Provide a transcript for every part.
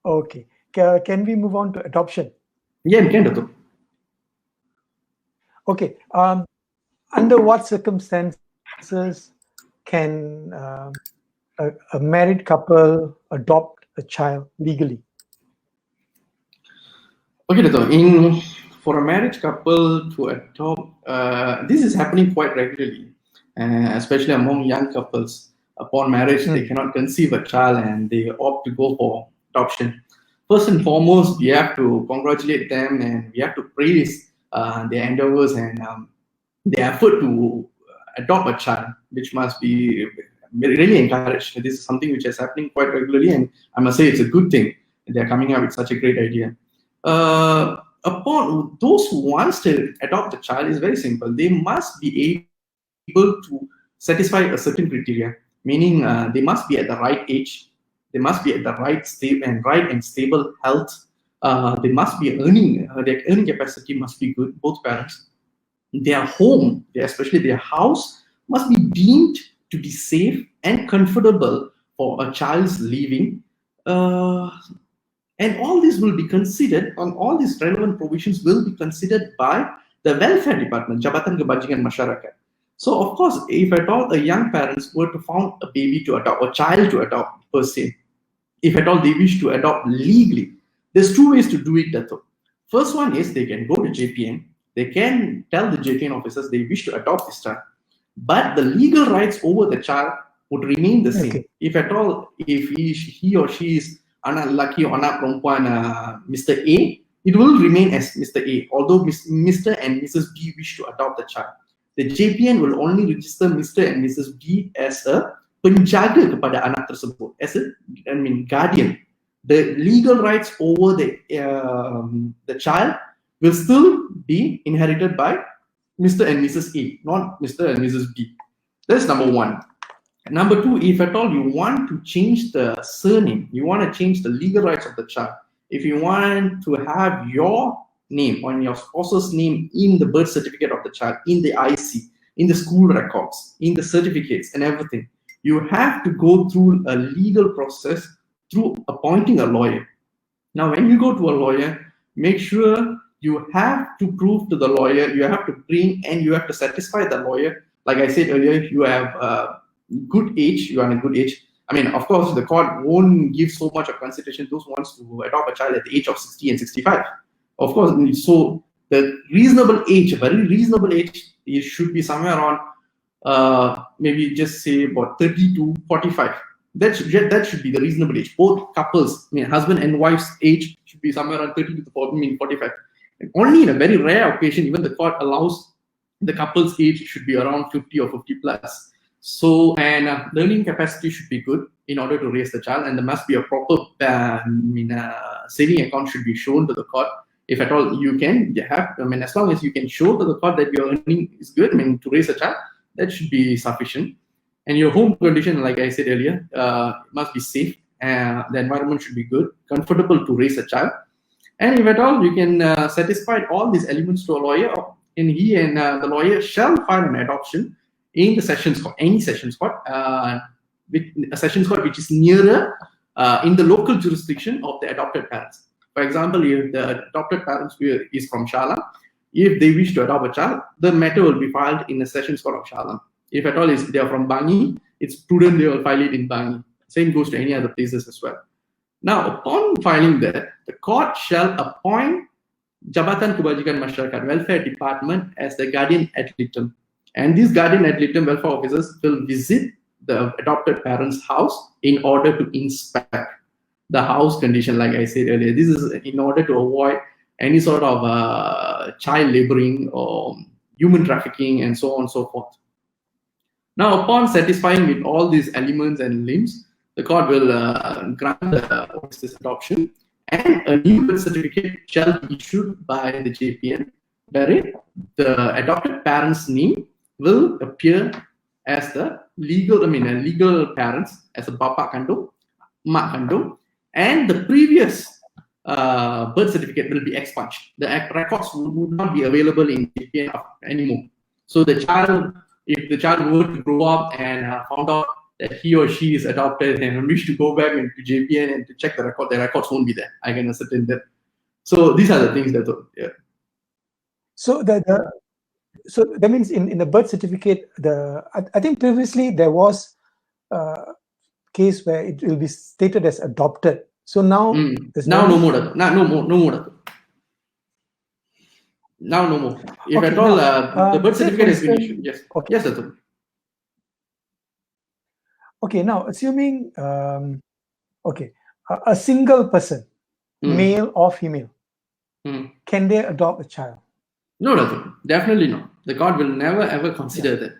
Okay. Can we move on to adoption? Ya, can Dato'. Okay. Under what circumstances can a married couple adopt a child legally? Okay, Dato'. For a married couple to adopt, this is happening quite regularly, especially among young couples. Upon marriage, they cannot conceive a child and they opt to go for adoption. First and foremost, we have to congratulate them and we have to praise their endeavors and their effort to adopt a child, which must be really encouraged. This is something which is happening quite regularly, and I must say it's a good thing. They're coming up with such a great idea. Upon those who wants to adopt a child is very simple. They must be able to satisfy a certain criteria, meaning they must be at the right age, they must be at the right and stable health. They must be earning. Their earning capacity must be good. Both parents. Their home, especially their house, must be deemed to be safe and comfortable for a child's living. And all this will be considered, and all these relevant provisions will be considered by the welfare department, Jabatan Kebajikan Masyarakat. So, of course, if at all the young parents were to found a baby to adopt, or child to adopt per se, if at all they wish to adopt legally, there's two ways to do it, Dato'. First one is they can go to JPN, they can tell the JPN officers they wish to adopt this child, but the legal rights over the child would remain the same. Okay. If at all, if he or she is anak lelaki or anak perempuan Mr. A, it will remain as Mr. A, although Mr. and Mrs. B wish to adopt the child. The JPN will only register Mr. and Mrs. B as a penjaga kepada anak tersebut, as a guardian. The legal rights over the child will still be inherited by Mr. and Mrs. A, not Mr. and Mrs. B. That's number one. Number two, if at all you want to change the surname, you want to change the legal rights of the child, if you want to have your name on your spouse's name in the birth certificate of the child, in the IC, in the school records, in the certificates and everything, you have to go through a legal process through appointing a lawyer. Now, when you go to a lawyer, make sure you have to prove to the lawyer, you have to bring and you have to satisfy the lawyer. Like I said earlier, you have good age, you are in a good age. I mean, of course, the court won't give so much of consideration to those who wants to adopt a child at the age of 60 and 65. Of course, so the reasonable age, a very reasonable age, it should be somewhere around maybe just say about 30 to 45. That should be the reasonable age. Both couples, I mean, husband and wife's age should be somewhere around 30 to 45. And only in a very rare occasion, even the court allows the couple's age should be around 50 or 50 plus. So, and learning capacity should be good in order to raise the child, and there must be a proper saving account should be shown to the court. If at all you can, you have, I mean, as long as you can show to the court that your earning is good, I mean, to raise a child, that should be sufficient. And your home condition, like I said earlier, must be safe. The environment should be good, comfortable to raise a child. And if at all you can satisfy all these elements to a lawyer, and he and the lawyer shall file an adoption in the sessions court, any sessions court, with a sessions court which is nearer in the local jurisdiction of the adopted parents. For example, if the adopted parents is from Shalam, if they wish to adopt a child, the matter will be filed in the sessions court of Shalam. If at all they are from Bangi, it's prudent they will file it in Bangi. Same goes to any other places as well. Now, upon filing that, the court shall appoint Jabatan Kebajikan Masyarakat Welfare Department as the guardian ad litem. And these guardian ad litem welfare officers will visit the adopted parent's house in order to inspect the house condition, like I said earlier. This is in order to avoid any sort of child laboring or human trafficking and so on and so forth. Now, upon satisfying with all these elements and limbs, the court will grant this adoption, and a new birth certificate shall be issued by the JPN, wherein the adopted parent's name will appear as the legal parents, as a Bapa Kandung, Mak Kandung, and the previous birth certificate will be expunged. The records will not be available in JPN anymore. So the child, if the child were to grow up and found out that he or she is adopted and wish to go back into JPN and to check the records won't be there. I can ascertain that. So these are the things that, yeah. So so that means in the birth certificate, I think previously there was a case where it will be stated as adopted. So now now no more. Now no more. Now no more. If at all the birth certificate has been issued, yes. Okay. Yes, Dato. Okay, now assuming a single person, male or female, can they adopt a child? No, Dato. Definitely not. The court will never ever consider that.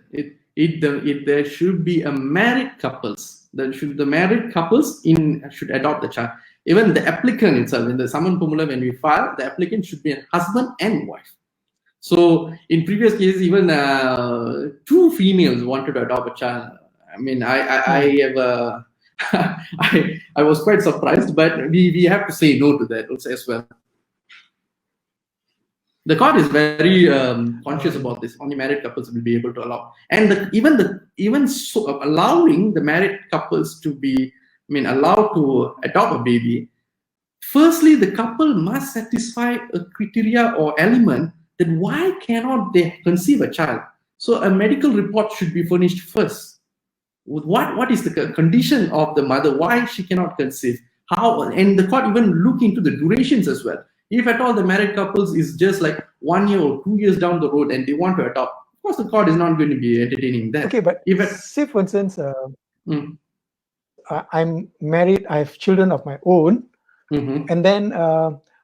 There should be a married couples. The married couples should adopt the child. Even the applicant itself, in the Saman Pumula, when we file, the applicant should be a husband and wife. So in previous cases, even two females wanted to adopt a child. I mean, I have I was quite surprised, but we have to say no to that also as well. The court is very conscious about this. Only married couples will be able to allow, and allowing the married couples to be, allowed to adopt a baby. Firstly, the couple must satisfy a criteria or element that why cannot they conceive a child. So a medical report should be furnished first. What is the condition of the mother? Why she cannot conceive? How? And the court even look into the durations as well. If at all the married couples is just like 1 year or 2 years down the road and they want to adopt, of course the court is not going to be entertaining that. Okay, but say for instance, I'm married, I have children of my own, and then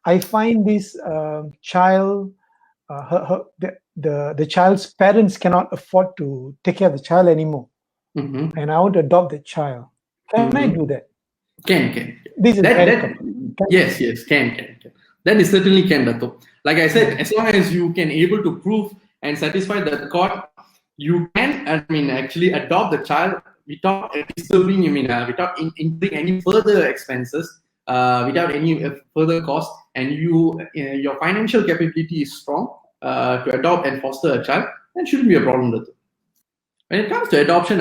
I find this child, the child's parents cannot afford to take care of the child anymore, and I want to adopt the child. Can I do that? Can. This is yes, can. That is certainly can, Dato. Like I said, as long as you can able to prove and satisfy the court, you can, actually adopt the child without disturbing, without incurring any further expenses, without any further cost, and your financial capability is strong to adopt and foster a child, that shouldn't be a problem, Dato. When it comes to adoption,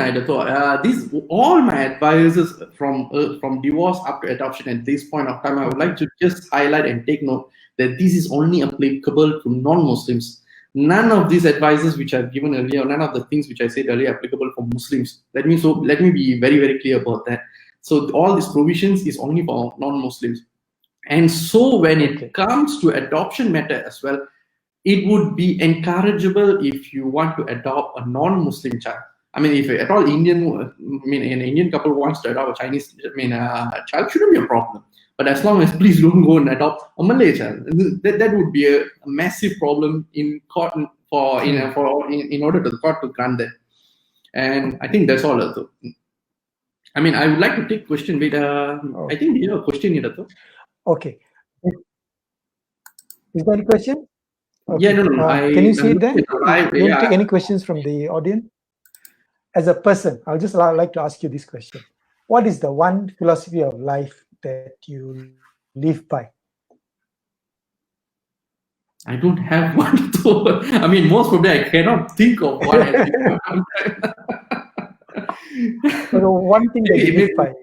all my advisors from divorce up to adoption at this point of time, I would like to just highlight and take note that this is only applicable to non-Muslims. None of these advices which I've given earlier, none of the things which I said earlier, applicable for Muslims. Let me be very, very clear about that. So all these provisions is only for non-Muslims. And so when it comes to adoption matter as well, it would be encourageable if you want to adopt a non-Muslim child. If at all an Indian couple wants to adopt a Chinese, child, shouldn't be a problem. But as long as please don't go and adopt a Malay child, that would be a massive problem in court in order to the court to grant that. And I think that's all, Dato. I would like to take question. Wait, I think we have a question here, Dato. Okay. Is there any question? Okay. Yeah, no. Can you see it there? You don't take any questions from the audience? As a person, I'll just like to ask you this question. What is the one philosophy of life that you live by? I don't have one. Most probably I cannot think of one. So one thing that you live by,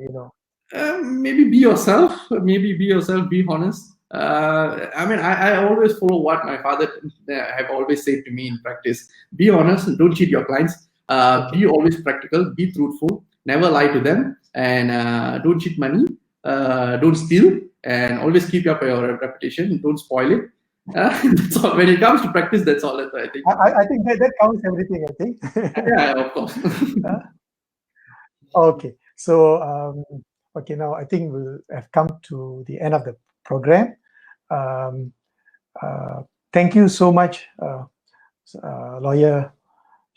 maybe be yourself. Be honest. I always follow what my father have always said to me in practice. Be honest, don't cheat your clients. Be always practical, be truthful, never lie to them, and don't cheat money, don't steal, and always keep up your reputation, don't spoil it. That's all. When it comes to practice, that's all I think. I think that covers everything, I think. Yeah, of course. Okay. So, now I think we'll have come to the end of the program. Thank you so much, Lawyer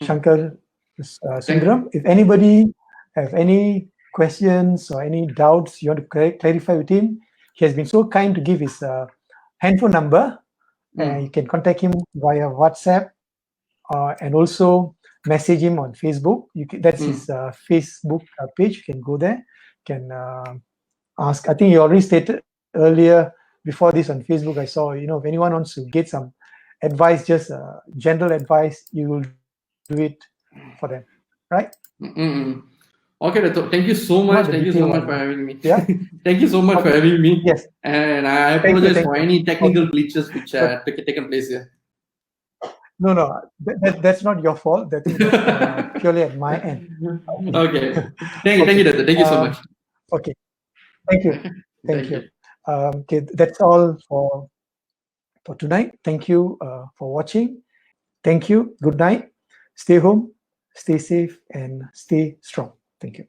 Shanker Sundaram. If anybody have any questions or any doubts you want to clarify with him, he has been so kind to give his handphone number. You can contact him via WhatsApp and also message him on Facebook. That's his Facebook page. You can go there. You can ask. I think you already stated earlier before this on Facebook. I saw, if anyone wants to get some advice, just general advice, you will do it for them, right? Okay, Dato. Thank you so Not much. the Thank you so detailed much one. for having me. Yeah. Thank you so much for Okay. having me. Yes. And I Thank you. apologize Thank for you. any technical Okay. glitches which But taken place here. no, that's not your fault. I think that's purely at my end. Okay. Thank you, Dato. Thank you so much. Okay. Thank you. Thank Thank you. you. Okay, that's all for tonight. Thank you for watching. Thank you. Good night. Stay home, stay safe, and stay strong. Thank you.